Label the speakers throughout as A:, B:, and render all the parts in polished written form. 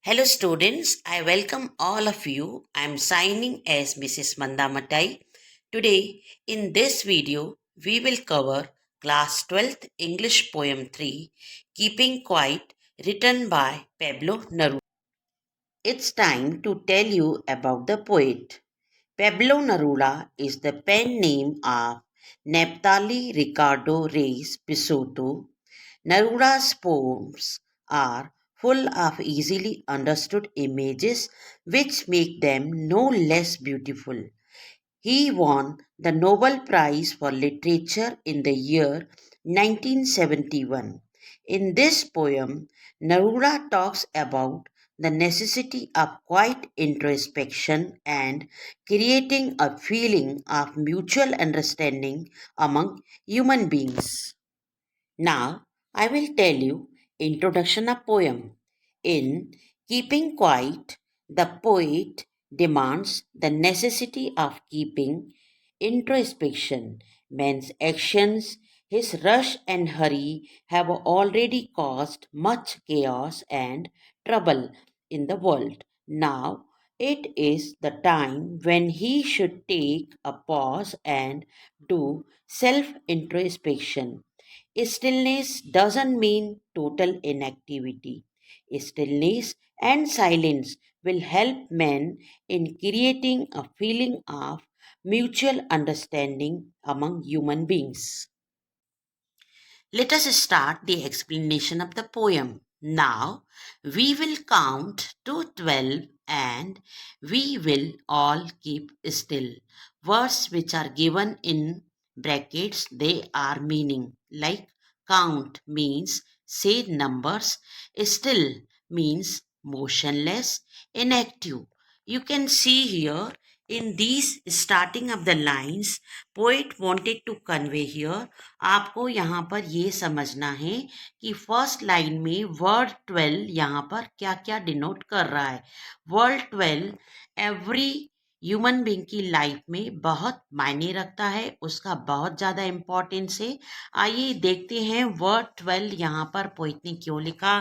A: Hello, students. I welcome all of you. I am signing as Mrs. Manda Matai. Today, in this video, we will cover Class 12th English Poem 3, Keeping Quiet, written by Pablo Neruda. It's time to tell you about the poet. Pablo Neruda is the pen name of Naphtali Ricardo Reyes Pissotto. Neruda's poems are full of easily understood images which make them no less beautiful. He won the Nobel Prize for Literature in the year 1971. In this poem, Neruda talks about the necessity of quiet introspection and creating a feeling of mutual understanding among human beings. Now, I will tell you introduction of poem. In Keeping Quiet, the poet demands the necessity of keeping introspection. Man's actions, his rush and hurry have already caused much chaos and trouble in the world. Now, it is the time when he should take a pause and do self introspection. Stillness doesn't mean total inactivity. Stillness and silence will help men in creating a feeling of mutual understanding among human beings. Let us start the explanation of the poem. Now, we will count to 12 and we will all keep still. Words which are given in brackets, they are meaning. Like count means say numbers, still means motionless, inactive. You can see here in these starting of the lines, poet wanted to convey here, आपको यहाँ पर ये समझना है कि first line में word 12 यहाँ पर क्या क्या डिनोट कर रहा है. वर्ड 12 एवरी ह्यूमन बीइंग की लाइफ में बहुत मायने रखता है, उसका बहुत ज़्यादा इम्पोर्टेंस है. आइए देखते हैं वर्ड 12 यहाँ पर पोइट ने क्यों लिखा.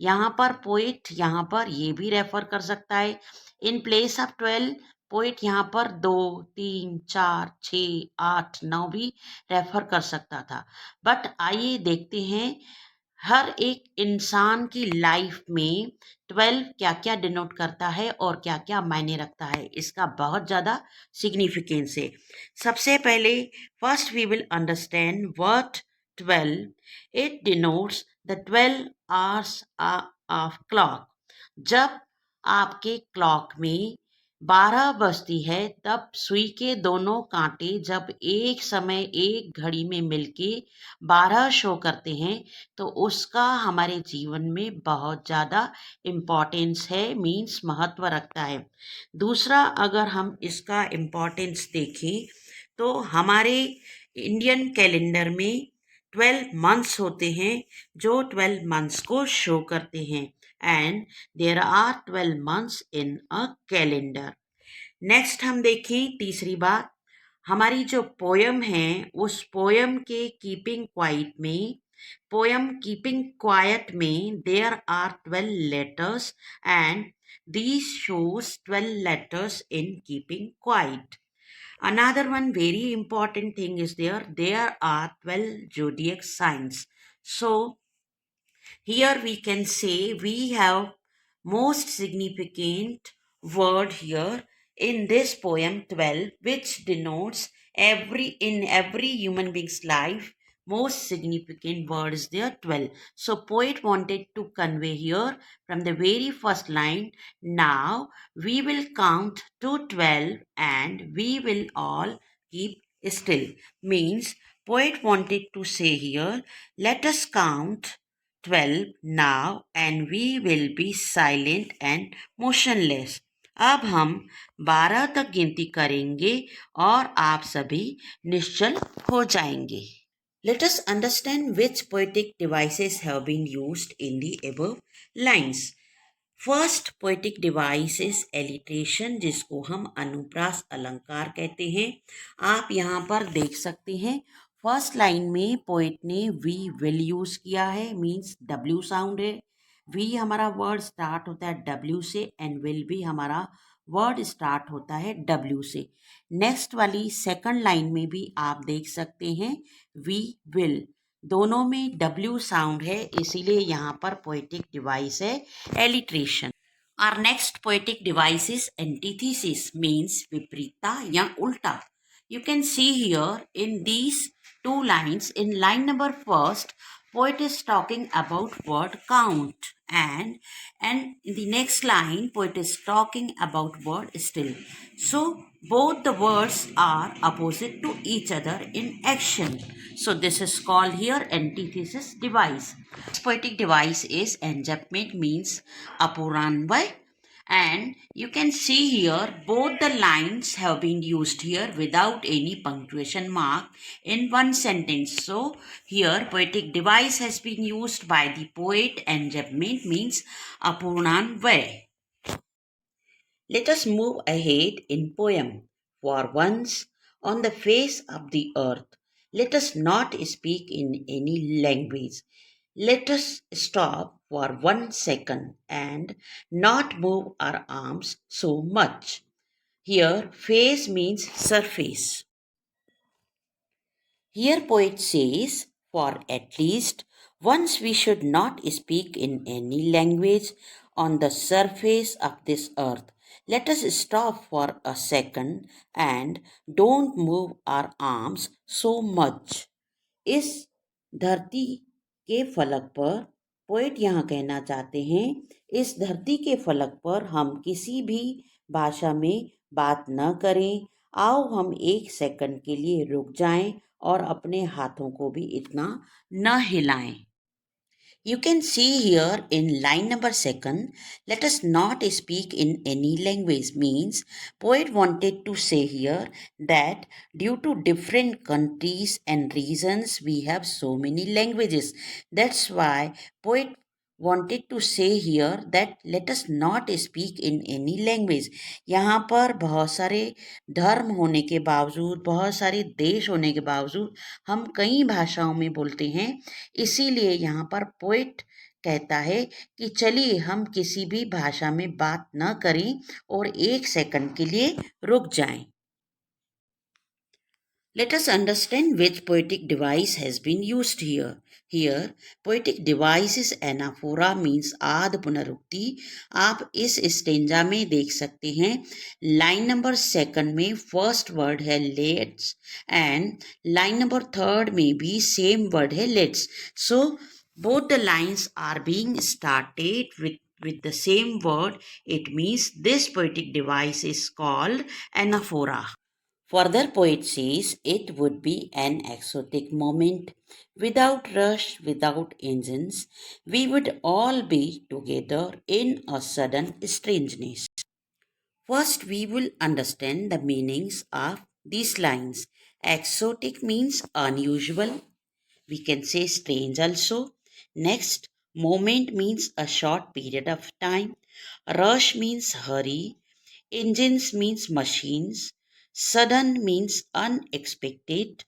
A: यहाँ पर पोइट यहाँ पर ये भी रेफर कर सकता है. इन प्लेस ऑफ 12 पोइट यहाँ पर 2, 3, 4, 6, 8, 9 भी रेफर कर सकता था. बट आइए देखते हैं हर एक इंसान की लाइफ में 12 क्या क्या डिनोट करता है और क्या क्या मायने रखता है. इसका बहुत ज़्यादा सिग्निफिकेंस है. सबसे पहले first we will understand word 12. It denotes the 12 hours of clock. जब आपके क्लॉक में 12 बजती है तब सुई के दोनों कांटे जब एक समय एक घड़ी में मिलके 12 शो करते हैं तो उसका हमारे जीवन में बहुत ज़्यादा इम्पोर्टेंस है, मीन्स महत्व रखता है. दूसरा अगर हम इसका इम्पोर्टेंस देखें तो हमारे इंडियन कैलेंडर में 12 मंथ्स होते हैं जो 12 मंथ्स को शो करते हैं. And there are 12 months in a calendar. Next हम देखें तीसरी बात, हमारी जो पोयम है उस पोयम के कीपिंग क्वाइट में, पोयम कीपिंग क्वाइट में there are 12 letters and these shows 12 letters in keeping quiet. Another one very important thing is there are 12 zodiac signs. So here we can say we have most significant word here in this poem 12, which denotes every human being's life most significant word is there 12. So poet wanted to convey here from the very first line, now we will count to 12 and we will all keep still. Means poet wanted to say here, let us count 12 now and we will be silent and motionless. अब हम 12 तक गिनती करेंगे और आप सभी निश्चल हो जाएंगे. Let us understand which poetic devices have been used in the above lines. First poetic device is alliteration, जिसको हम अनुप्रास अलंकार कहते हैं. आप यहाँ पर देख सकते हैं फर्स्ट लाइन में पोएट ने वी विल यूज किया है, मीन्स डब्ल्यू साउंड है. वी हमारा वर्ड स्टार्ट होता है डब्ल्यू से एंड विल भी हमारा वर्ड स्टार्ट होता है डब्ल्यू से। नेक्स्ट वाली सेकंड लाइन में भी आप देख सकते हैं वी विल, दोनों में डब्ल्यू साउंड है, इसीलिए यहाँ पर पोएटिक डिवाइस है alliteration. Our next poetic device is antithesis, means viprita या ulta. You can see here in these two lines. In line number first, poet is talking about word count, and in the next line, poet is talking about word still. So both the words are opposite to each other in action. So this is called here antithesis device. Poetic device is enjambment, means apuranvay, and you can see here both the lines have been used here without any punctuation mark in one sentence. So here poetic device has been used by the poet and enjambment means apurnanvay. Let us move ahead in poem. For once on the face of the earth, let us not speak in any language. Let us stop for 1 second and not move our arms so much. Here, face means surface. Here, poet says, for at least once we should not speak in any language on the surface of this earth. Let us stop for a second and don't move our arms so much. इस धरती के फलक पर poet यहाँ कहना चाहते हैं, इस धरती के फलक पर हम किसी भी भाषा में बात न करें, आओ हम 1 सेकंड के लिए रुक जाएं और अपने हाथों को भी इतना न हिलाएं। You can see here in line number 2, let us not speak in any language, means poet wanted to say here that due to different countries and regions we have so many languages. That's why poet wanted to say here that let us not speak in any language. यहाँ पर बहुत सारे धर्म होने के बावजूद, बहुत सारे देश होने के बावजूद हम कई भाषाओं में बोलते हैं, इसीलिए यहाँ पर पोएट कहता है कि चलिए हम किसी भी भाषा में बात न करें और 1 सेकंड के लिए रुक जाएं। Let us understand which poetic device has been used here. Here, poetic device is anaphora, means आद पुनरुक्ति। आप इस स्टेंजा में देख सकते हैं, लाइन नंबर 2 में फर्स्ट वर्ड है लेट्स एंड लाइन नंबर 3 में भी सेम वर्ड है let's. So both the lines are being started with the same word. It means this poetic device is called anaphora. Further, poet says it would be an exotic moment. Without rush, without engines, we would all be together in a sudden strangeness. First, we will understand the meanings of these lines. Exotic means unusual. We can say strange also. Next, moment means a short period of time. Rush means hurry. Engines means machines. Sudden means unexpected.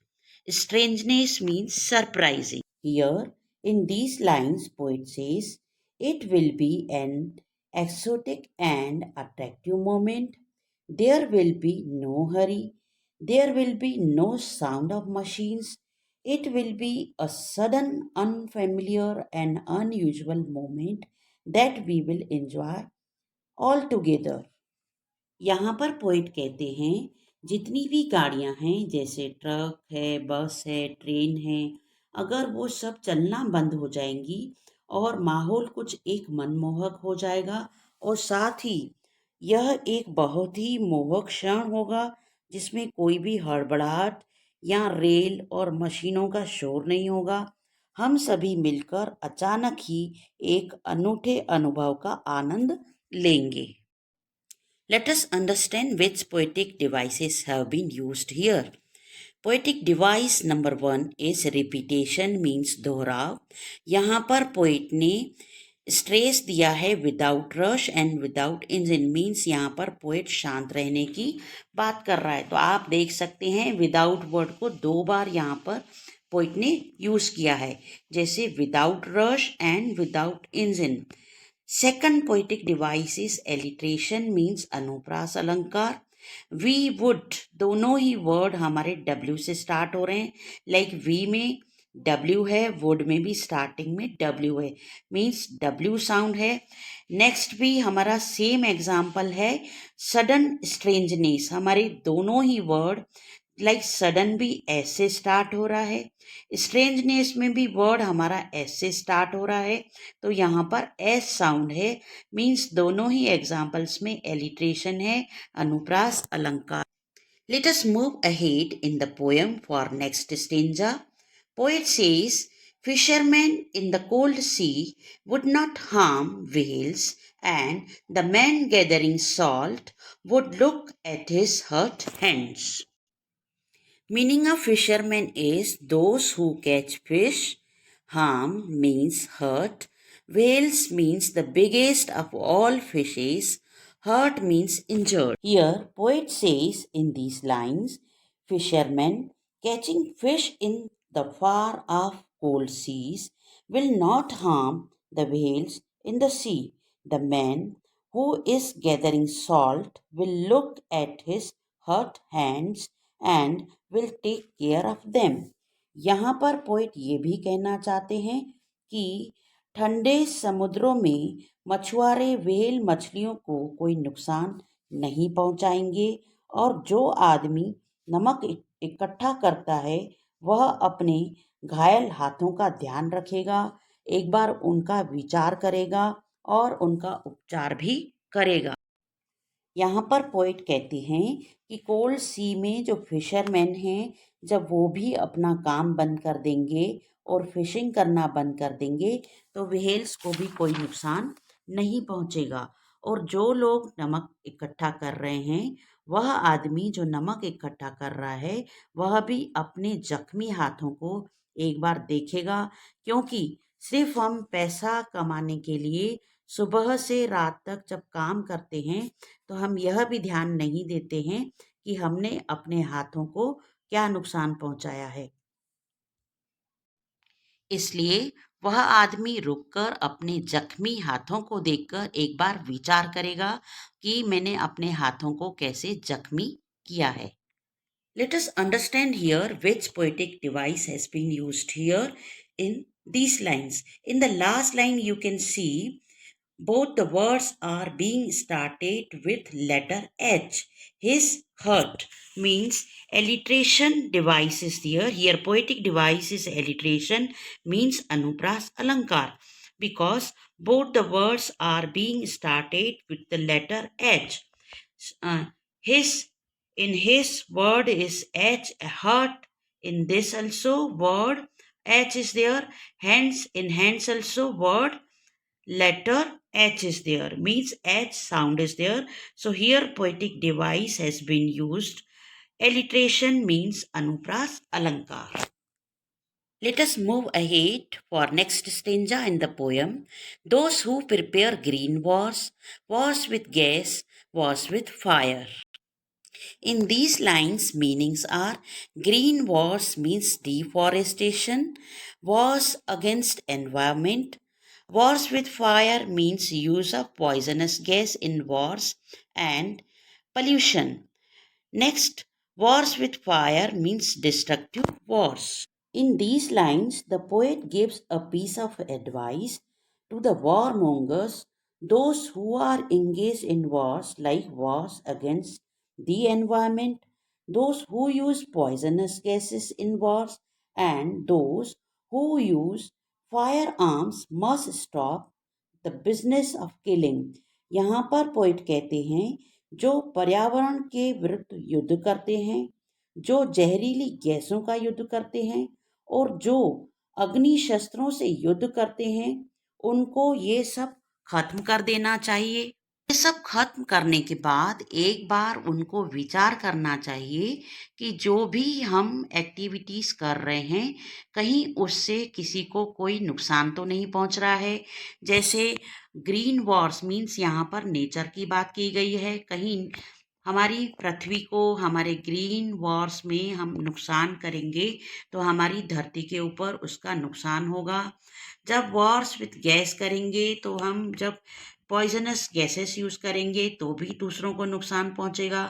A: Strangeness means surprising. Here, in these lines, poet says, it will be an exotic and attractive moment. There will be no hurry. There will be no sound of machines. It will be a sudden, unfamiliar, and unusual moment that we will enjoy all together. यहाँ पर poet कहते हैं जितनी भी गाड़ियाँ हैं, जैसे truck है, बस है, ट्रेन है, अगर वो सब चलना बंद हो जाएंगी और माहौल कुछ एक मनमोहक हो जाएगा और साथ ही यह एक बहुत ही मोहक क्षण होगा जिसमें कोई भी हड़बड़ाहट या रेल और मशीनों का शोर नहीं होगा। हम सभी मिलकर अचानक ही एक अनूठे अनुभव का आनंद लेंगे। Let us understand which poetic devices have been used here. Poetic device number 1 is repetition, means दोहराव. यहाँ पर पोइट ने स्ट्रेस दिया है without rush and without engine, means यहाँ पर पोइट शांत रहने की बात कर रहा है। तो आप देख सकते हैं विदाउट वर्ड को 2 बार यहाँ पर पोइट ने यूज़ किया है, जैसे without rush and without engine. Second poetic device is alliteration means अनुप्रास अलंकार. We would, दोनों ही वर्ड हमारे W से स्टार्ट हो रहे हैं. लाइक we में W है, would में भी स्टार्टिंग में W है, मीन्स W साउंड है. नेक्स्ट भी हमारा सेम एग्जाम्पल है सडन स्ट्रेंजनेस. हमारे दोनों ही वर्ड लाइक सडन भी एस से स्टार्ट हो रहा है, स्ट्रेंजनेस में भी वर्ड हमारा एस से स्टार्ट हो रहा है, तो यहाँ पर एस साउंड है, मीन्स दोनों ही एग्जाम्पल्स में एलिट्रेशन है, अनुप्रास अलंकार. Let us move ahead in the poem for next stanza. Poet says fishermen in the cold sea would not harm whales, and the man gathering salt would look at his hurt hands. Meaning of fishermen is those who catch fish. Harm means hurt. Whales means the biggest of all fishes. Hurt means injured. Here, poet says in these lines, fishermen catching fish in the far off cold seas will not harm the whales in the sea. The man who is gathering salt will look at his hurt hands and will take care of them. यहाँ पर poet ये भी कहना चाहते हैं कि ठंडे समुद्रों में मछुआरे व्हेल मछलियों को कोई नुकसान नहीं पहुंचाएंगे, और जो आदमी नमक इकट्ठा करता है वह अपने घायल हाथों का ध्यान रखेगा, एक बार उनका विचार करेगा और उनका उपचार भी करेगा. यहाँ पर पोइट कहते हैं कि कोल्ड सी में जो फिशरमैन हैं, जब वो भी अपना काम बंद कर देंगे और फिशिंग करना बंद कर देंगे तो व्हेल्स को भी कोई नुकसान नहीं पहुंचेगा. और जो लोग नमक इकट्ठा कर रहे हैं, वह आदमी जो नमक इकट्ठा कर रहा है वह भी अपने जख्मी हाथों को एक बार देखेगा, क्योंकि सिर्फ हम पैसा कमाने के लिए सुबह से रात तक जब काम करते हैं तो हम यह भी ध्यान नहीं देते हैं कि हमने अपने हाथों को क्या नुकसान पहुंचाया है. इसलिए वह आदमी रुककर अपने जख्मी हाथों को देखकर एक बार विचार करेगा कि मैंने अपने हाथों को कैसे जख्मी किया है. Let us understand here which poetic device has been used here in these lines. In the last line you can see both the words are being started with letter H. His hurt means alliteration device is there. Here poetic device is alliteration means anupras alankar, because both the words are being started with the letter H. His in his word is H, hurt. In this also word H is there. Hands, in hands also word letter H is there, means H sound is there. So here poetic device has been used. Alliteration means anupras alankar. Let us move ahead for next stanza in the poem. Those who prepare green wars, wars with gas, wars with fire. In these lines, meanings are green wars means deforestation, wars against environment, wars with fire means use of poisonous gas in wars and pollution. Next, wars with fire means destructive wars. In these lines, the poet gives a piece of advice to the warmongers, those who are engaged in wars like wars against the environment, those who use poisonous gases in wars, and those who use firearms must stop the business of killing. यहाँ पर poet कहते हैं जो पर्यावरण के विरुद्ध युद्ध करते हैं, जो जहरीली गैसों का युद्ध करते हैं और जो अग्नि शस्त्रों से युद्ध करते हैं, उनको ये सब खत्म कर देना चाहिए. ये सब खत्म करने के बाद एक बार उनको विचार करना चाहिए कि जो भी हम एक्टिविटीज़ कर रहे हैं कहीं उससे किसी को कोई नुकसान तो नहीं पहुंच रहा है. जैसे ग्रीन वॉर्स मीन्स यहाँ पर नेचर की बात की गई है, कहीं हमारी पृथ्वी को हमारे ग्रीन वॉर्स में हम नुकसान करेंगे तो हमारी धरती के ऊपर उसका नुकसान होगा। जब वॉर्स विथ गैस करेंगे तो हम जब पॉइजनस गैसेस यूज़ करेंगे तो भी दूसरों को नुकसान पहुंचेगा।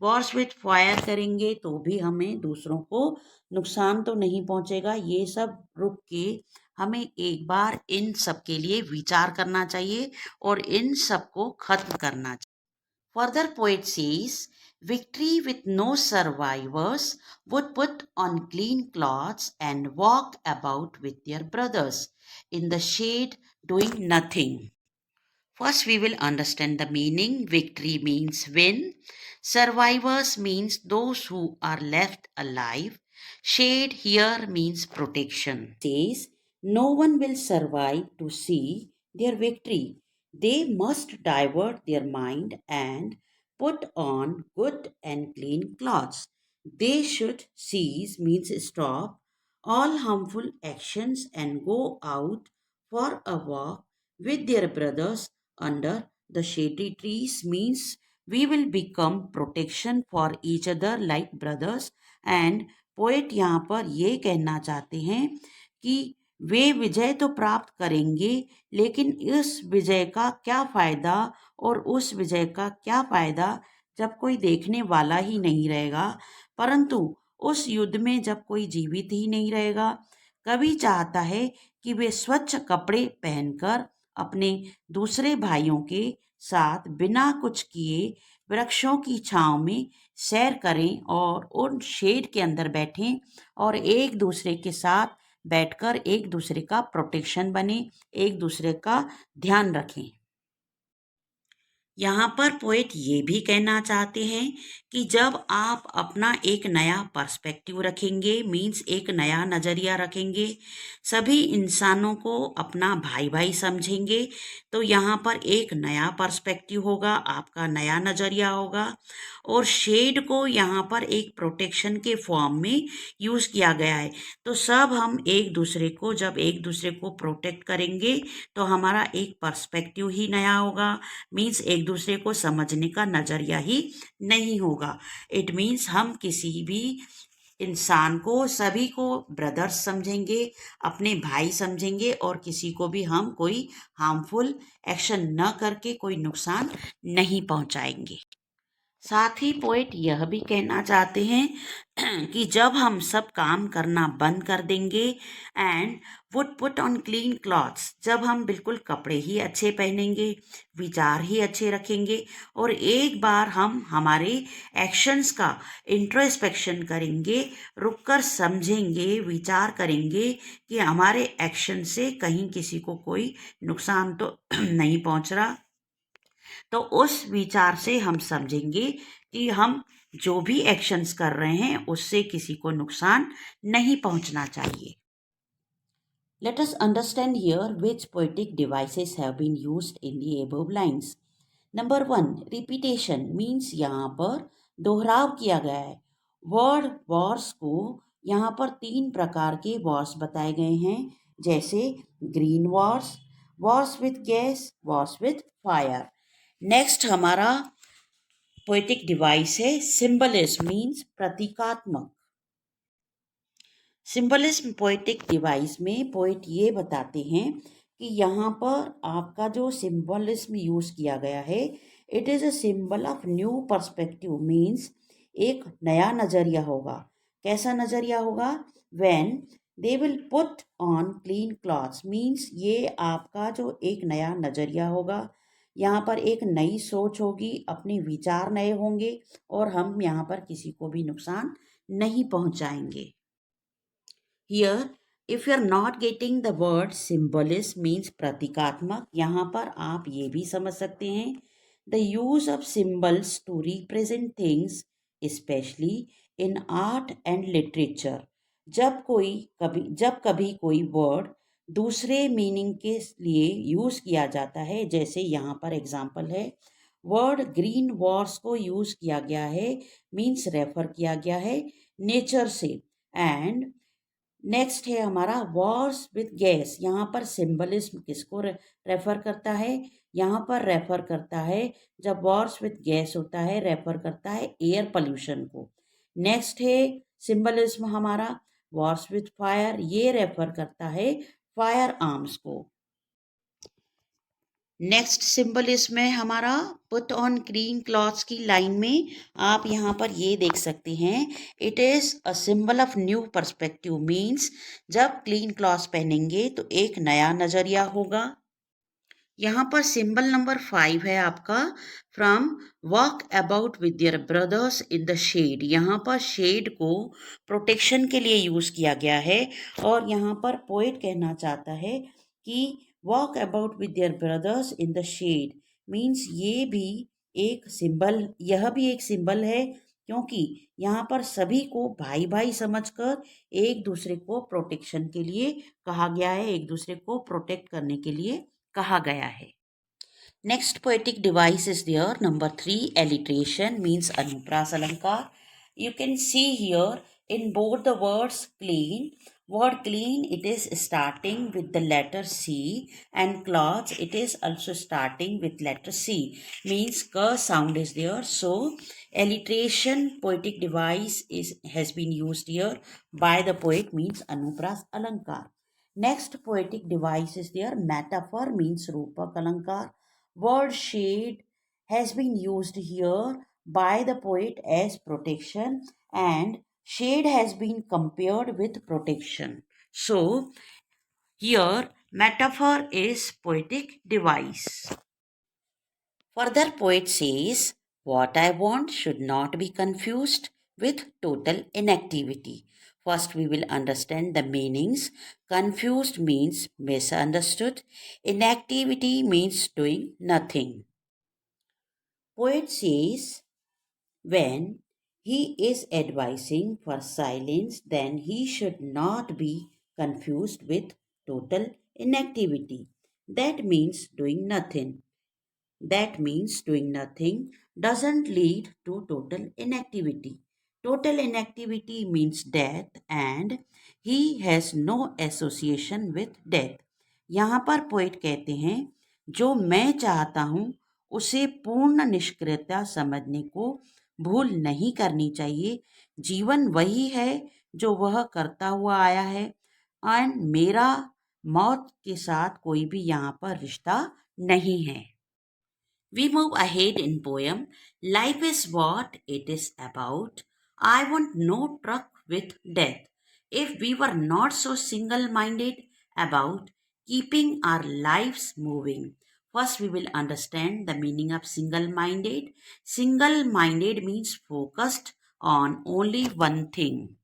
A: वॉर्स विथ फायर करेंगे तो भी हमें दूसरों को नुकसान तो नहीं पहुंचेगा। ये सब रुक के हमें एक बार इन सब के लिए विचार करना चाहिए और इन सब को खत्म करना चाहिए। Further poet says, victory with no survivors would put on clean clothes and walk about with their brothers in the shade doing nothing. First, we will understand the meaning. Victory means win. Survivors means those who are left alive. Shade here means protection. Says, no one will survive to see their victory. They must divert their mind and put on good and clean clothes. They should cease means stop all harmful actions and go out for a walk with their brothers under the shady trees means we will become protection for each other like brothers. And poet यहाँ पर ये कहना चाहते हैं कि वे विजय तो प्राप्त करेंगे लेकिन इस विजय का क्या फायदा और उस विजय का क्या फायदा जब कोई देखने वाला ही नहीं रहेगा, परंतु उस युद्ध में जब कोई जीवित ही नहीं रहेगा। कभी चाहता है कि वे स्वच्छ कपड़े पहनकर अपने दूसरे भाइयों के साथ बिना कुछ किए वृक्षों की छांव में सैर करें और उन शेड के अंदर बैठें और एक दूसरे के साथ बैठकर एक दूसरे का प्रोटेक्शन बने, एक दूसरे का ध्यान रखें। यहाँ पर पोएट ये भी कहना चाहते हैं कि जब आप अपना एक नया पर्सपेक्टिव रखेंगे मीन्स एक नया नज़रिया रखेंगे, सभी इंसानों को अपना भाई भाई समझेंगे तो यहाँ पर एक नया पर्सपेक्टिव होगा, आपका नया नज़रिया होगा। और शेड को यहाँ पर एक प्रोटेक्शन के फॉर्म में यूज़ किया गया है। तो सब हम एक दूसरे को जब एक दूसरे को प्रोटेक्ट करेंगे तो हमारा एक पर्सपेक्टिव ही नया होगा, मीन्स एक दूसरे को समझने का नज़रिया ही नहीं होगा। इट मीन्स हम किसी भी इंसान को सभी को ब्रदर्स समझेंगे, अपने भाई समझेंगे और किसी को भी हम कोई हार्मफुल एक्शन न करके कोई नुकसान नहीं पहुंचाएंगे। साथ ही पोएट यह भी कहना चाहते हैं कि जब हम सब काम करना बंद कर देंगे and would put on clean clothes, जब हम बिल्कुल कपड़े ही अच्छे पहनेंगे, विचार ही अच्छे रखेंगे और एक बार हम हमारे एक्शंस का इंट्रोस्पेक्शन करेंगे, रुककर समझेंगे, विचार करेंगे कि हमारे एक्शन से कहीं किसी को कोई नुकसान तो नहीं पहुंच रहा, तो उस विचार से हम समझेंगे कि हम जो भी एक्शंस कर रहे हैं उससे किसी को नुकसान नहीं पहुंचना चाहिए। Let us understand here which poetic devices have been used in the above lines. Number 1, repetition means यहाँ पर दोहराव किया गया है। वर्ड वॉर्स को यहाँ पर 3 प्रकार के वॉर्स बताए गए हैं, जैसे green Wars, Wars with gas, Wars with fire. Next हमारा पोएटिक डिवाइस है सिंबलिज्म मीन्स प्रतीकात्मक। सिंबलिज्म पोएटिक डिवाइस में पोएट ये बताते हैं कि यहाँ पर आपका जो सिंबलिज्म यूज़ किया गया है, it is a symbol of new perspective means एक नया नज़रिया होगा। कैसा नज़रिया होगा? When they will put on clean clothes means ये आपका जो एक नया नज़रिया होगा, यहाँ पर एक नई सोच होगी, अपने विचार नए होंगे और हम यहाँ पर किसी को भी नुकसान नहीं पहुँचाएंगे। Here, if you are not getting the word symbolism means प्रतीकात्मक, यहाँ पर आप ये भी समझ सकते हैं the use of symbols to represent things especially in art and literature। जब कभी कोई वर्ड दूसरे मीनिंग के लिए यूज़ किया जाता है, जैसे यहाँ पर एग्जाम्पल है वर्ड ग्रीन वॉर्स को यूज़ किया गया है मीन्स रेफर किया गया है नेचर से। एंड नेक्स्ट है हमारा वॉर्स विथ गैस, यहाँ पर सिंबलिज्म किसको रेफर करता है? यहाँ पर रेफर करता है, जब वॉर्स विथ गैस होता है रेफर करता है एयर पोल्यूशन को। नेक्स्ट है सिंबलिज्म हमारा वॉर्स विथ फायर, ये रेफर करता है फायर आर्म्स को। नेक्स्ट सिंबल इसमें हमारा पुट ऑन ग्रीन क्लॉथ्स की लाइन में आप यहाँ पर ये देख सकते हैं, it is a symbol of new perspective, means जब क्लीन क्लॉथ्स पहनेंगे तो एक नया नज़रिया होगा। यहाँ पर सिंबल नंबर 5 है आपका from walk about with your brothers in the shade. यहाँ पर शेड को प्रोटेक्शन के लिए यूज़ किया गया है और यहाँ पर पोएट कहना चाहता है कि walk about with your brothers in the shade means यह भी एक सिंबल है, क्योंकि यहाँ पर सभी को भाई भाई समझकर एक दूसरे को प्रोटेक्शन के लिए कहा गया है, एक दूसरे को प्रोटेक्ट करने के लिए कहा गया है। Next poetic device is there number 3 alliteration means अनुप्रास अलंकार। You can see here in both the words clean. Word clean, it is starting with the letter C, and clothes, it is also starting with letter C. Means ka sound is there. So alliteration poetic device has been used here by the poet means Anupras Alankar. Next poetic device is there metaphor means Rupak Alankar. Word shade has been used here by the poet as protection, and shade has been compared with protection. So here metaphor is poetic device. Further poet says, what I want should not be confused with total inactivity. First we will understand the meanings. Confused means misunderstood. Inactivity means doing nothing. Poet says, when he is advising for silence, then he should not be confused with total inactivity. That means doing nothing. That means doing nothing doesn't lead to total inactivity. Total inactivity means death, and he has no association with death. यहाँ पर poet कहते हैं, जो मैं चाहता हूँ उसे पूर्ण निष्क्रियता समझने को भूल नहीं करनी चाहिए। जीवन वही है जो वह करता हुआ आया है, और मेरा मौत के साथ कोई भी यहाँ पर रिश्ता नहीं है। We move ahead in poem. Life is what it is about. I want no truck with death. If we were not so single-minded about keeping our lives moving. First, we will understand the meaning of single-minded. Single-minded means focused on only one thing.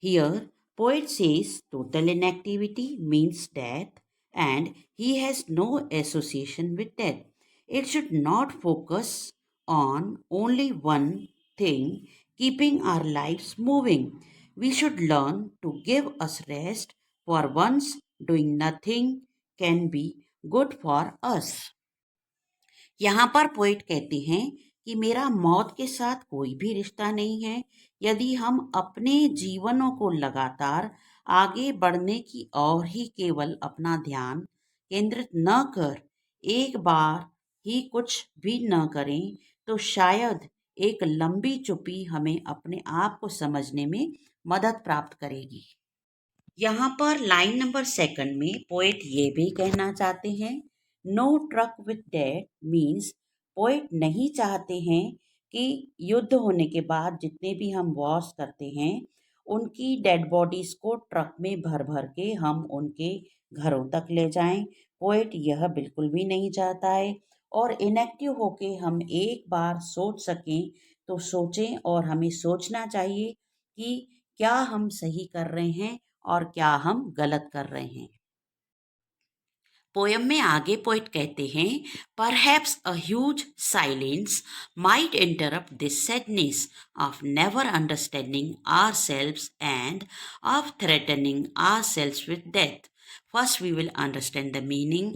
A: Here, poet says total inactivity means death, and he has no association with death. It should not focus on only one thing, keeping our lives moving. We should learn to give us rest, for once doing nothing can be good for us. यहाँ पर poet कहते हैं कि मेरा मौत के साथ कोई भी रिश्ता नहीं है। यदि हम अपने जीवनों को लगातार आगे बढ़ने की ओर ही केवल अपना ध्यान केंद्रित न कर एक बार ही कुछ भी न करें, तो शायद एक लंबी चुप्पी हमें अपने आप को समझने में मदद प्राप्त करेगी। यहाँ पर लाइन नंबर 2 में पोएट ये भी कहना चाहते हैं, no truck with dead means poet नहीं चाहते हैं कि युद्ध होने के बाद जितने भी हम वॉर्स करते हैं उनकी डेड बॉडीज को ट्रक में भर भर के हम उनके घरों तक ले जाएं। पोएट यह बिल्कुल भी नहीं चाहता है, और इनएक्टिव होके हम एक बार सोच सकें तो सोचें, और हमें सोचना चाहिए कि क्या हम सही कर रहे हैं और क्या हम गलत कर रहे हैं। पोयम में आगे पोइट कहते हैं, perhaps a huge silence might interrupt this sadness of never understanding ourselves end of threatening ourselves with death. First we will understand the meaning.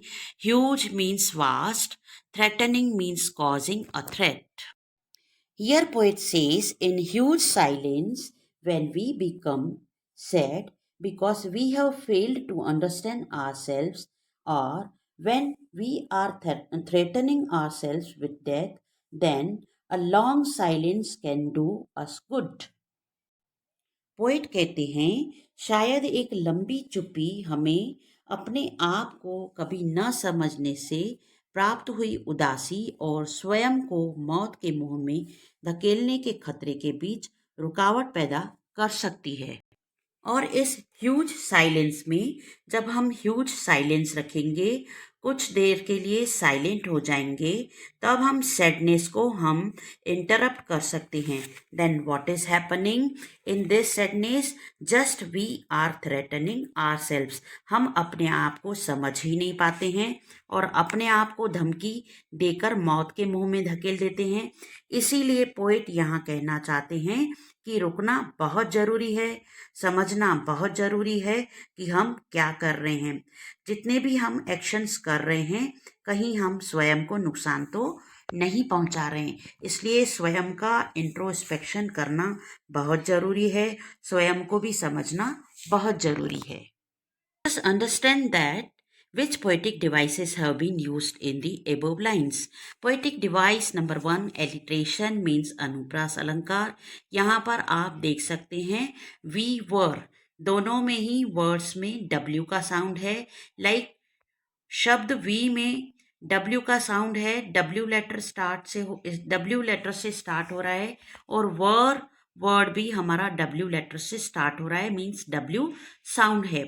A: Huge means vast, threatening means causing a threat. Here poet says, in huge silence, when we become sad because we have failed to understand ourselves, or when we are threatening ourselves with death, then a long silence can do us good. Poet कहते हैं शायद एक लंबी चुप्पी हमें अपने आप को कभी न समझने से प्राप्त हुई उदासी और स्वयं को मौत के मुंह में धकेलने के खतरे के बीच रुकावट पैदा कर सकती है। और इस ह्यूज साइलेंस में जब हम ह्यूज साइलेंस रखेंगे, कुछ देर के लिए साइलेंट हो जाएंगे, तब हम सैडनेस को हम इंटरप्ट कर सकते हैं। Then what is happening in this sadness? Just we are threatening ourselves. हम अपने आप को समझ ही नहीं पाते हैं और अपने आप को धमकी देकर मौत के मुंह में धकेल देते हैं। इसीलिए पोएट यहाँ कहना चाहते हैं कि रुकना बहुत ज़रूरी है, समझना बहुत ज़रूरी है कि हम क्या कर रहे हैं। जितने भी हम एक्शंस कर रहे हैं, कहीं हम स्वयं को नुकसान तो नहीं पहुंचा रहे हैं। इसलिए स्वयं का इंट्रोस्पेक्शन करना बहुत ज़रूरी है, स्वयं को भी समझना बहुत ज़रूरी है। Just understand that which poetic devices have been used in the above lines. Poetic device number 1, alliteration means अनुप्रास अलंकार। यहाँ पर आप देख सकते हैं we were, दोनों में ही वर्ड्स में W का साउंड है। लाइक शब्द we में W का साउंड है, W लेटर से स्टार्ट हो रहा है, और वर्ड भी हमारा W लेटर से स्टार्ट हो रहा है, मीन्स W साउंड है।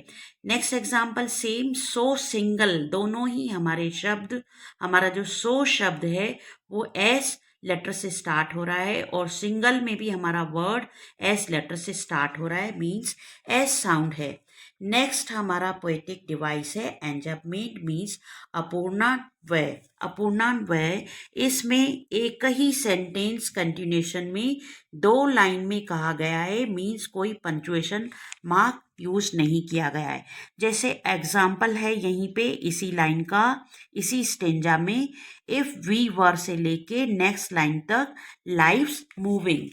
A: नेक्स्ट एग्जाम्पल सेम, सो सिंगल, दोनों ही हमारे शब्द, हमारा जो सो शब्द है वो एस लेटर से स्टार्ट हो रहा है, और सिंगल में भी हमारा वर्ड एस लेटर से स्टार्ट हो रहा है, मीन्स एस साउंड है। नेक्स्ट हमारा पोएटिक डिवाइस है एंजपमेंट, मीन्स अपूर्णान्वय। अपूर्णान्वय इसमें एक ही सेंटेंस कंटिन्यूएशन में 2 लाइन में कहा गया है, मीन्स कोई पंक्चुएशन मार्क यूज नहीं किया गया है। जैसे एग्जाम्पल है यहीं पे इसी लाइन का, इसी स्टेंजा में, इफ वी वर से लेके नेक्स्ट लाइन तक लाइव्स मूविंग,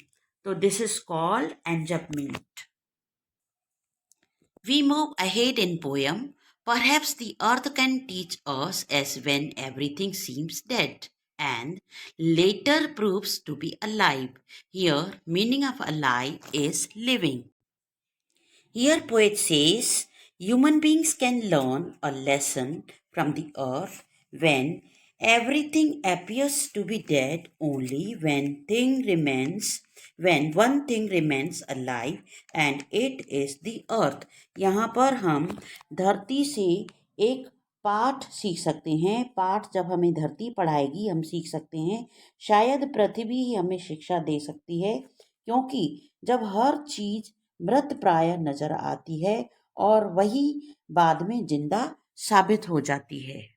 A: तो this is called enjambment. We move ahead in poem. Perhaps the earth can teach us as when everything seems dead and later proves to be alive. Here, meaning of alive is living. Here, poet says human beings can learn a lesson from the earth when everything appears to be dead, only when one thing remains alive and it is the earth. यहाँ पर हम धरती से एक पाठ सीख सकते हैं। पाठ जब हमें धरती पढ़ाएगी हम सीख सकते हैं। शायद पृथ्वी ही हमें शिक्षा दे सकती है, क्योंकि जब हर चीज मृत प्राय नजर आती है और वही बाद में जिंदा साबित हो जाती है।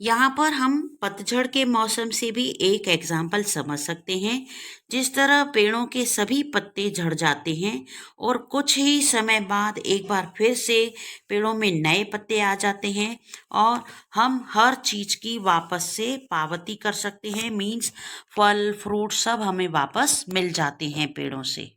A: यहाँ पर हम पतझड़ के मौसम से भी एक एग्जाम्पल समझ सकते हैं। जिस तरह पेड़ों के सभी पत्ते झड़ जाते हैं और कुछ ही समय बाद एक बार फिर से पेड़ों में नए पत्ते आ जाते हैं, और हम हर चीज़ की वापस से पावती कर सकते हैं, मीन्स फल फ्रूट सब हमें वापस मिल जाते हैं पेड़ों से।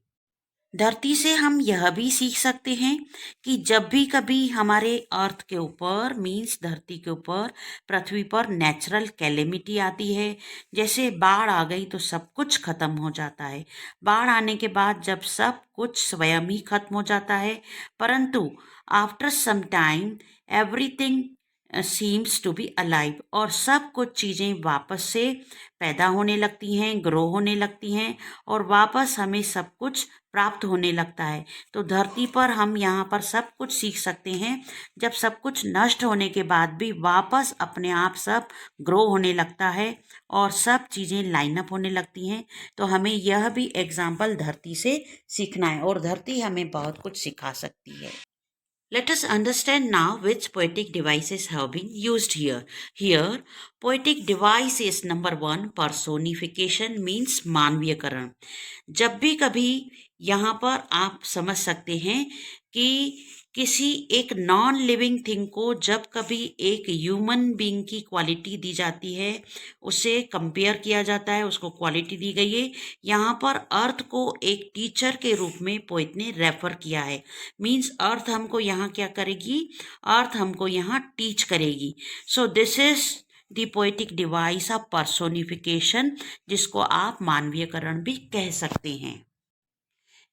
A: धरती से हम यह भी सीख सकते हैं कि जब भी कभी हमारे अर्थ के ऊपर, मीन्स धरती के ऊपर, पृथ्वी पर नेचुरल कैलेमिटी आती है, जैसे बाढ़ आ गई तो सब कुछ खत्म हो जाता है। बाढ़ आने के बाद जब सब कुछ स्वयं ही खत्म हो जाता है, परंतु after some time everything seems to be alive, और सब कुछ चीज़ें वापस से पैदा होने लगती हैं, ग्रो होने लगती हैं, और वापस हमें सब कुछ प्राप्त होने लगता है। तो धरती पर हम यहाँ पर सब कुछ सीख सकते हैं। जब सब कुछ नष्ट होने के बाद भी वापस अपने आप सब ग्रो होने लगता है और सब चीज़ें लाइनअप होने लगती हैं, तो हमें यह भी एग्जाम्पल धरती से सीखना है, और धरती हमें बहुत कुछ सिखा सकती है। Let us understand now which poetic devices have been used here. Here, poetic device is number 1, personification means मानवीयकरण। जब भी कभी यहाँ पर आप समझ सकते हैं कि किसी एक नॉन लिविंग थिंग को जब कभी एक ह्यूमन बीइंग की क्वालिटी दी जाती है, उसे कंपेयर किया जाता है, उसको क्वालिटी दी गई है। यहाँ पर अर्थ को एक टीचर के रूप में पोएट ने रेफर किया है। मीन्स अर्थ हमको यहाँ क्या करेगी, अर्थ हमको यहाँ टीच करेगी। So this is the poetic device of personification, जिसको आप मानवीयकरण भी कह सकते हैं।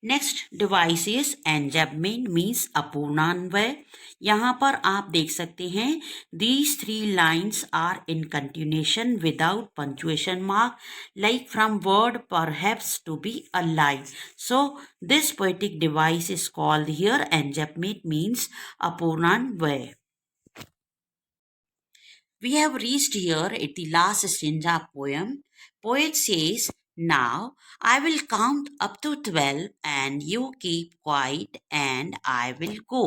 A: Next device is enjambment means अपूर्णान्वय। यहाँ पर आप देख सकते हैं these 3 lines are in continuation without punctuation mark, like from word perhaps to be a lie. So this poetic device is called here enjambment means अपूर्णान्वय. We have reached here at the last stanza poem. Poet says, now I will count up to 12 and you keep quiet and I will go.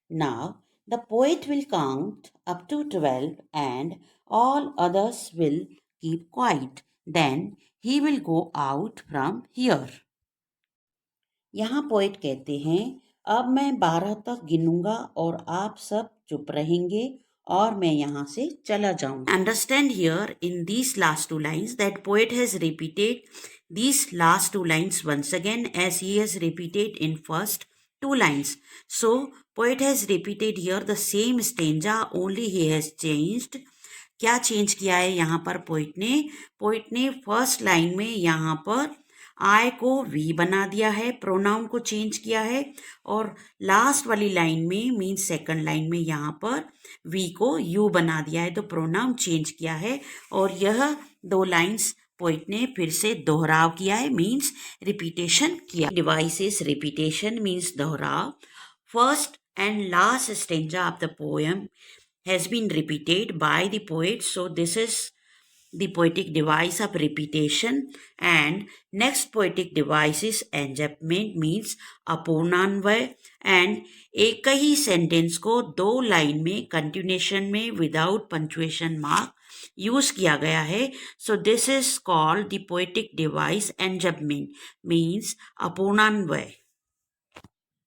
A: Now the poet will count up to 12 and all others will keep quiet. Then he will go out from here. यहाँ poet कहते हैं, अब मैं 12 तक गिनूंगा और आप सब चुप रहेंगे और मैं यहाँ से चला जाऊंगा. Understand here in these last 2 lines that poet has repeated these last 2 lines once again as he has repeated in first 2 lines. So poet has repeated here the same stanza, only he has changed. क्या change किया है यहाँ पर poet ने first line में यहाँ पर आई को वी बना दिया है, प्रोनाउन को चेंज किया है, और लास्ट वाली लाइन में मीन्स सेकंड लाइन में यहाँ पर वी को यू बना दिया है, तो प्रोनाउन चेंज किया है. और यह 2 लाइन्स पोइट ने फिर से दोहराव किया है, मीन्स रिपीटेशन किया. डिवाइस इज रिपीटेशन मीन्स दोहराव. First and last stanza of the poem has been repeated by the poet, so this is the poetic device of repetition. And next poetic device is enjambment means अपूर्णान्वय. and एक ही sentence को 2 line में continuation में without punctuation mark use किया गया है, सो this is called the poetic device enjambment means अपूर्णान्वय.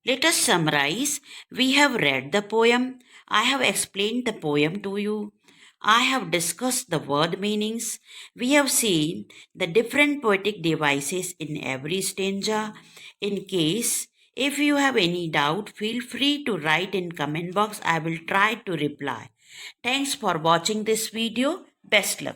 A: Let us summarize. We have read the poem. I have explained the poem to you. I have discussed the word meanings. We have seen the different poetic devices in every stanza. In case if you have any doubt, feel free to write in comment box. I will try to reply. Thanks for watching this video. Best luck.